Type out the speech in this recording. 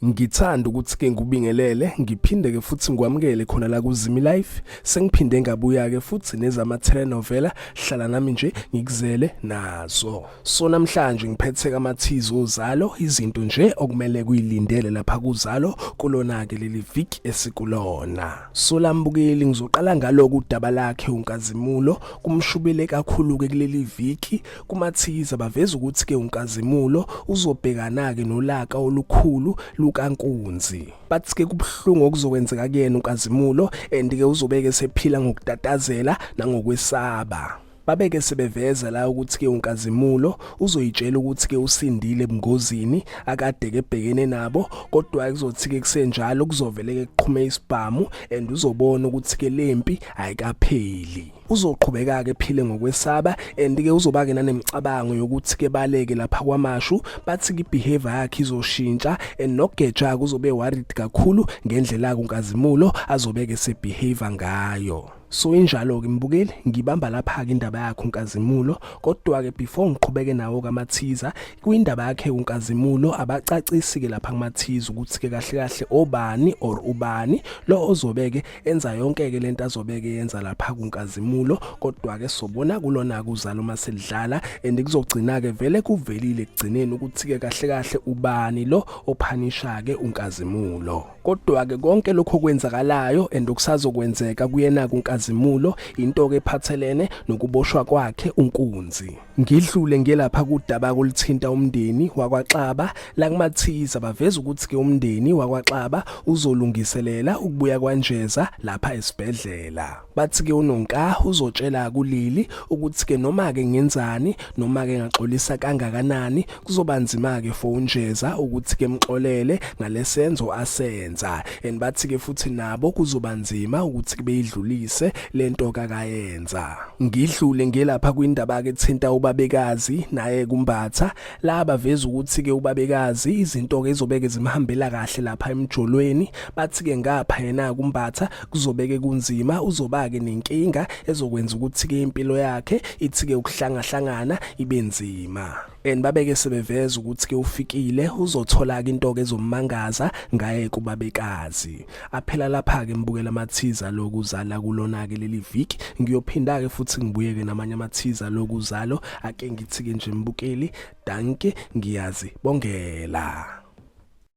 Ngithanda ukuthi ke ngubingelele ngiphinde ke futhi ngikwamukele khona la kuZimi Life sengiphinde ngabuya ke futhi nezama telenovela hlala nami nje ngikuzele nazo. So namhlanje ngiphethe kamathizo ozalo izinto nje okumele kuyilindele lapha kuZalo kulona ke leli week esikulona. So lambukeli ngizoqala ngaloko udaba lakhe uNkazimulo kumshubele kakhulu ke kuleli week kumathiza baveza ukuthi ke uNkazimulo uzobhekana ke nolaka olukhulu kaNkunzi. Bathi ke kubhlungu okuzokwenzeka kuyena uNkazimulo and ke uzobeke sephila ngokutatazela nangokwesaba. Babeke sebeveza la ukuthi ke uNkazimulo uzoyitshela ukuthi ke usindile ebungozini akade ke bhekene nabo kodwa kuzothi ke kusenjalo kuzovele ke kuqhume isibhamu and uzobona ukuthi ke lempi ayikapheli. Uzoqhubeka ke phile ngokwesaba and ke uzoba ke nanemicabango yokuthi ke baleke lapha kwamashu bathi ke behavior yakhe izoshintsha and nogeja kuzobe worried kakhulu ngendlela uNkazimulo azobeke sebehavior ngayo. So injalo ke mbukeli ngibamba lapha ke indaba yakhe uNkazimulo kodwa ke before ngiqhubeke nawo kamathiza kuindaba yakhe uNkazimulo abacacisi ke lapha kumathiza ukuthi ke kahle kahle obani or ubani lo ozobeke enza yonke ke lento azobeke yenza lapha kuNkazimulo kodwa ke sobona kulona kuZalo maselidlala and kuzogcina ke vele kuvelile ekugcineni ukuthi ke kahle kahle ubani lo ophanisha ke uNkazimulo. Kodwa ke konke lokho kwenzakalayo and okusazokwenzeka kuyena kuNkazimulo into ke ephathelene nokuboshwa kwakhe uNkunzi. Ngidlule ngelapha kudaba kulithinta umndeni wakwaXaba la kumathiza baveza ukuthi ke umndeni wakwaXaba uzolungiselela ukubuya kwaNjeza lapha esibhedlela. Bathi ke uNonka uzotshela kuLili ukuthi ke noma ke ngenzani noma ke ngaxolisa kangakanani kuzoba nzima ke for uNjeza ukuthi ke mxolele ngalesenzo asenza and bathi ke futhi nabo kuzoba nzima ukuthi ke beyidlulise lento kakayenza. Ngidlule ngelapha kwindaba ke thinta ubabekazi naye kumbatha laba veza ukuthi ke ubabekazi izinto ke ezobeke zimhambela kahle lapha emjolweni bathi ke ngapha yena kumbatha kuzobeke kunzima uzoba ke nenkinga ezokwenza ukuthi ke impilo yakhe ithi ke ukuhlangahlangana ibe nzima. And babeke sebeveza ukuthi ke ufikile uzothola ke into ke ezommangaza ngaye kubabekazi. Aphela lapha ke mbukela amathiza lokuzala kulona ke leli week ngiyophinda ke futhi ngibuye ke namanye amathiza lokuzalo ake ngithi ke nje mbukeli danke ngiyazibongela.